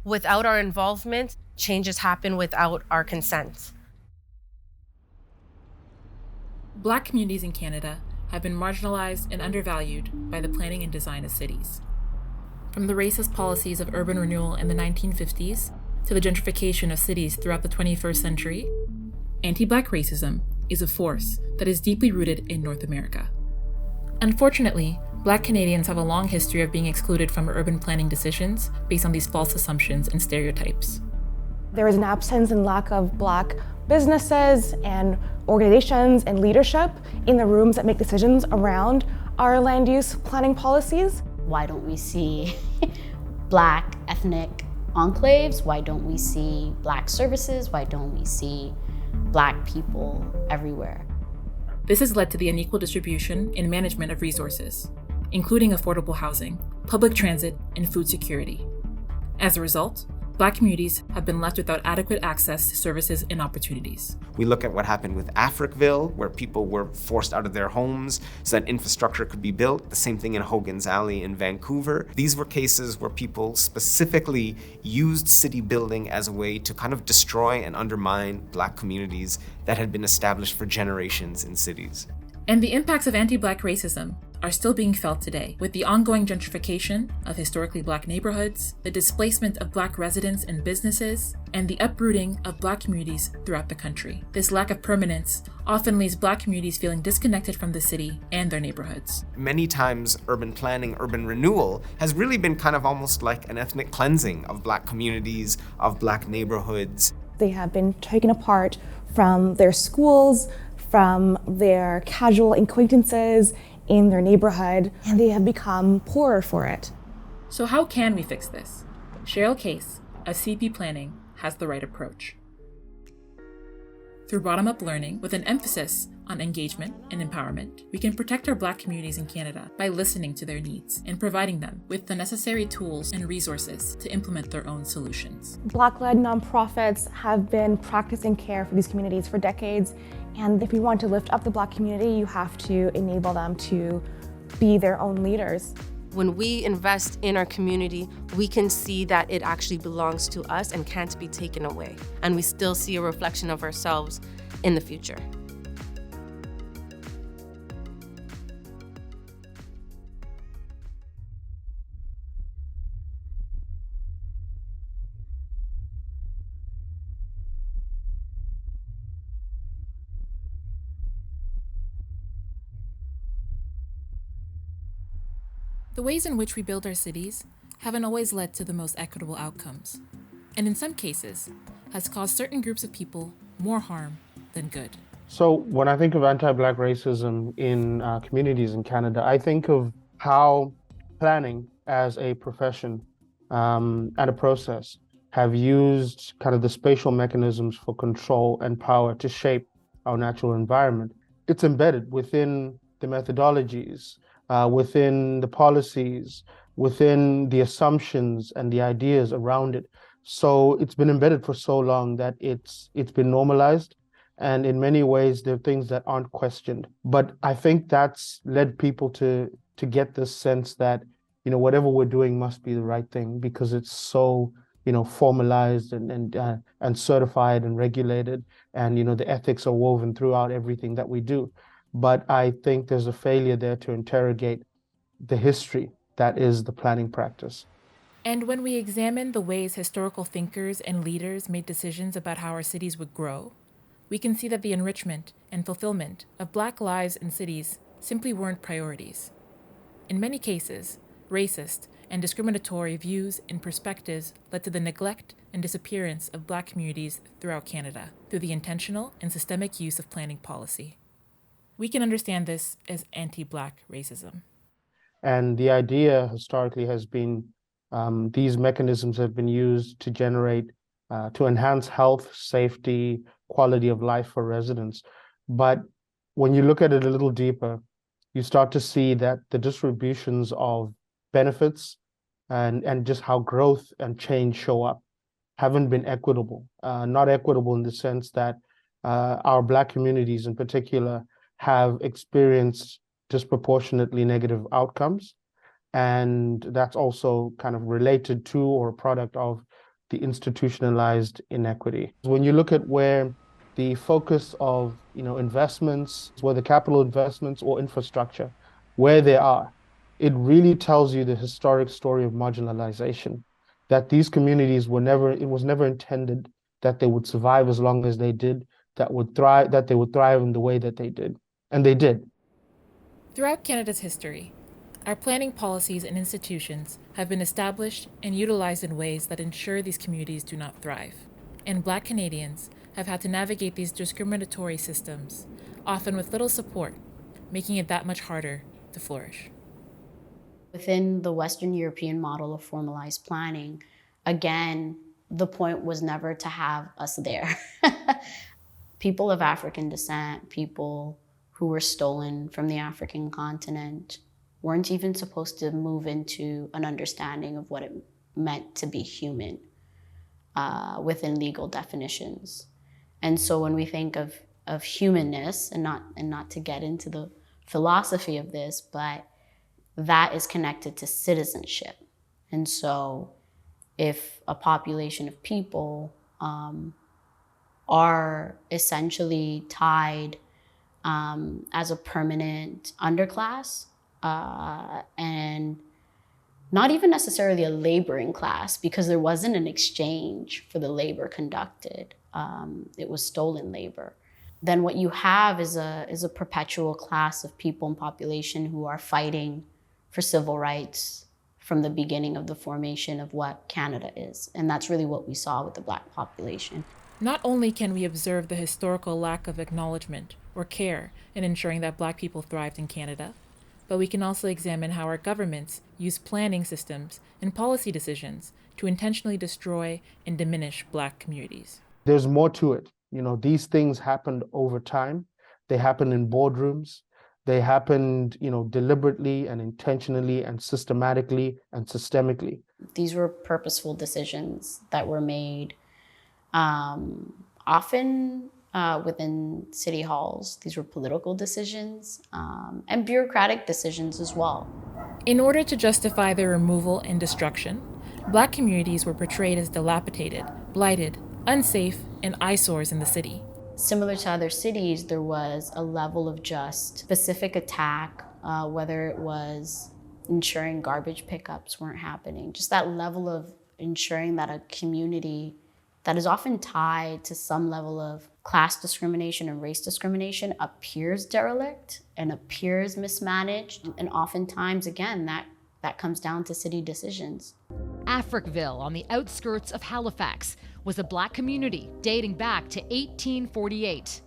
Without our involvement, changes happen without our consent. Black communities in Canada have been marginalized and undervalued by the planning and design of cities. From the racist policies of urban renewal in the 1950s to the gentrification of cities throughout the 21st century, anti-Black racism is a force that is deeply rooted in North America. Unfortunately, Black Canadians have a long history of being excluded from urban planning decisions based on these false assumptions and stereotypes. There is an absence and lack of Black businesses and organizations and leadership in the rooms that make decisions around our land use planning policies. Why don't we see Black ethnic enclaves? Why don't we see Black services? Why don't we see Black people everywhere? This has led to the unequal distribution and management of resources, including affordable housing, public transit, and food security. As a result, Black communities have been left without adequate access to services and opportunities. We look at what happened with Africville, where people were forced out of their homes so that infrastructure could be built. The same thing in Hogan's Alley in Vancouver. These were cases where people specifically used city building as a way to kind of destroy and undermine Black communities that had been established for generations in cities. And the impacts of anti-Black racism are still being felt today, with the ongoing gentrification of historically Black neighborhoods, the displacement of Black residents and businesses, and the uprooting of Black communities throughout the country. This lack of permanence often leaves Black communities feeling disconnected from the city and their neighborhoods. Many times, urban planning, urban renewal has really been kind of almost like an ethnic cleansing of Black communities, of Black neighborhoods. They have been taken apart from their schools, from their casual acquaintances in their neighborhood, and they have become poorer for it. So how can we fix this? Cheryl Case of CP Planning has the right approach. Through bottom-up learning with an emphasis on engagement and empowerment, we can protect our Black communities in Canada by listening to their needs and providing them with the necessary tools and resources to implement their own solutions. Black-led nonprofits have been practicing care for these communities for decades, and if we want to lift up the Black community, you have to enable them to be their own leaders. When we invest in our community, we can see that it actually belongs to us and can't be taken away. And we still see a reflection of ourselves in the future. The ways in which we build our cities haven't always led to the most equitable outcomes, and in some cases, has caused certain groups of people more harm than good. So when I think of anti-Black racism in communities in Canada, I think of how planning as a profession and a process have used kind of the spatial mechanisms for control and power to shape our natural environment. It's embedded within the methodologies, within the policies, within the assumptions and the ideas around it. So it's been embedded for so long that it's been normalized. And in many ways, there are things that aren't questioned. But I think that's led people to get this sense that, whatever we're doing must be the right thing because it's so, formalized and certified and regulated. And, the ethics are woven throughout everything that we do. But I think there's a failure there to interrogate the history that is the planning practice. And when we examine the ways historical thinkers and leaders made decisions about how our cities would grow, we can see that the enrichment and fulfillment of Black lives in cities simply weren't priorities. In many cases, racist and discriminatory views and perspectives led to the neglect and disappearance of Black communities throughout Canada through the intentional and systemic use of planning policy. We can understand this as anti-Black racism. And the idea historically has been these mechanisms have been used to to enhance health, safety, quality of life for residents. But when you look at it a little deeper, you start to see that the distributions of benefits and just how growth and change show up haven't been equitable. Not equitable in the sense that our Black communities in particular have experienced disproportionately negative outcomes. And that's also kind of related to or a product of the institutionalized inequity. When you look at where the focus of investments, whether capital investments or infrastructure, where they are, it really tells you the historic story of marginalization, that these communities it was never intended that they would survive as long as they did, that they would thrive in the way that they did. And they did. Throughout Canada's history, our planning policies and institutions have been established and utilized in ways that ensure these communities do not thrive. And Black Canadians have had to navigate these discriminatory systems, often with little support, making it that much harder to flourish. Within the Western European model of formalized planning, again, the point was never to have us there. People of African descent, people who were stolen from the African continent, weren't even supposed to move into an understanding of what it meant to be human within legal definitions. And so when we think of humanness, and not to get into the philosophy of this, but that is connected to citizenship. And so if a population of people are essentially tied as a permanent underclass, and not even necessarily a laboring class, because there wasn't an exchange for the labor conducted. It was stolen labor. Then what you have is a perpetual class of people and population who are fighting for civil rights from the beginning of the formation of what Canada is. And that's really what we saw with the Black population. Not only can we observe the historical lack of acknowledgement or care in ensuring that Black people thrived in Canada, but we can also examine how our governments use planning systems and policy decisions to intentionally destroy and diminish Black communities. There's more to it. These things happened over time. They happened in boardrooms. They happened, deliberately and intentionally and systematically and systemically. These were purposeful decisions that were made often within city halls. These were political decisions and bureaucratic decisions as well. In order to justify their removal and destruction, Black communities were portrayed as dilapidated, blighted, unsafe, and eyesores in the city. Similar to other cities, there was a level of just specific attack, whether it was ensuring garbage pickups weren't happening, just that level of ensuring that a community that is often tied to some level of class discrimination and race discrimination appears derelict and appears mismanaged. And oftentimes, again, that comes down to city decisions. Africville, on the outskirts of Halifax, was a Black community dating back to 1848.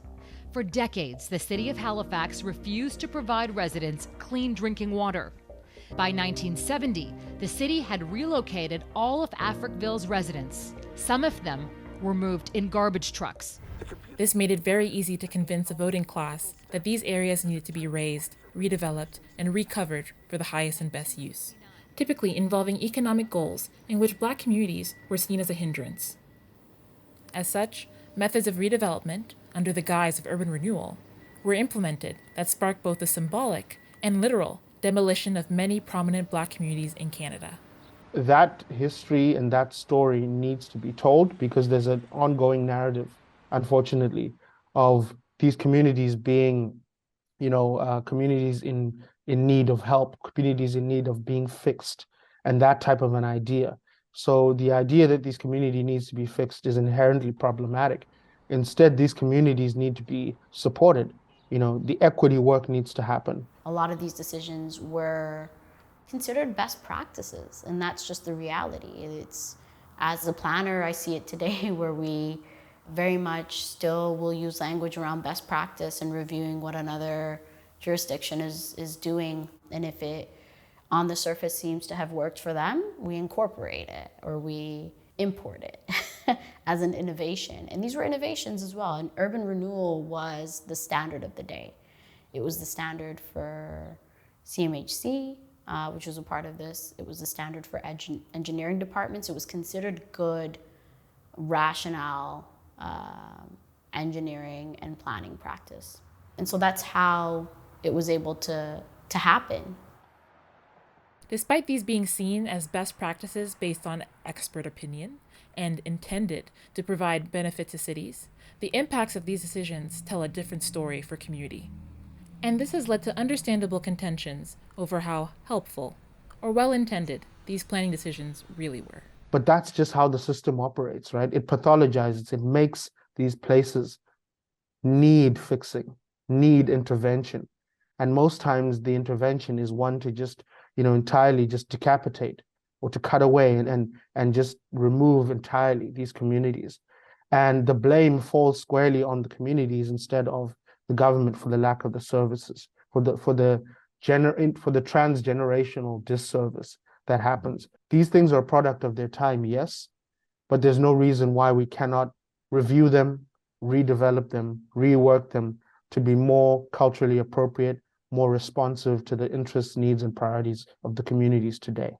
For decades, the city of Halifax refused to provide residents clean drinking water. By 1970, the city had relocated all of Africville's residents. Some of them were moved in garbage trucks. This made it very easy to convince a voting class that these areas needed to be raised, redeveloped, and recovered for the highest and best use, typically involving economic goals in which Black communities were seen as a hindrance. As such, methods of redevelopment, under the guise of urban renewal, were implemented that sparked both the symbolic and literal demolition of many prominent Black communities in Canada. That history and that story needs to be told, because there's an ongoing narrative, unfortunately, of these communities being, communities in need of help, communities in need of being fixed, and that type of an idea. So the idea that this community needs to be fixed is inherently problematic. Instead, these communities need to be supported. The equity work needs to happen. A lot of these decisions were considered best practices, and that's just the reality. It's, as a planner, I see it today where we very much still will use language around best practice and reviewing what another jurisdiction is doing. And if it on the surface seems to have worked for them, we incorporate it or we import it as an innovation. And these were innovations as well. And urban renewal was the standard of the day. It was the standard for CMHC, which was a part of this. It was the standard for engineering departments. It was considered good, rationale, engineering and planning practice. And so that's how it was able to happen. Despite these being seen as best practices based on expert opinion and intended to provide benefit to cities, the impacts of these decisions tell a different story for community. And this has led to understandable contentions over how helpful or well-intended these planning decisions really were. But that's just how the system operates, right? It pathologizes, it makes these places need fixing, need intervention. And most times the intervention is one to just, entirely just decapitate or to cut away and just remove entirely these communities. And the blame falls squarely on the communities instead of the government for the lack of the services, for the transgenerational disservice that happens. These things are a product of their time, yes, but there's no reason why we cannot review them, redevelop them, rework them to be more culturally appropriate, more responsive to the interests, needs, and priorities of the communities today.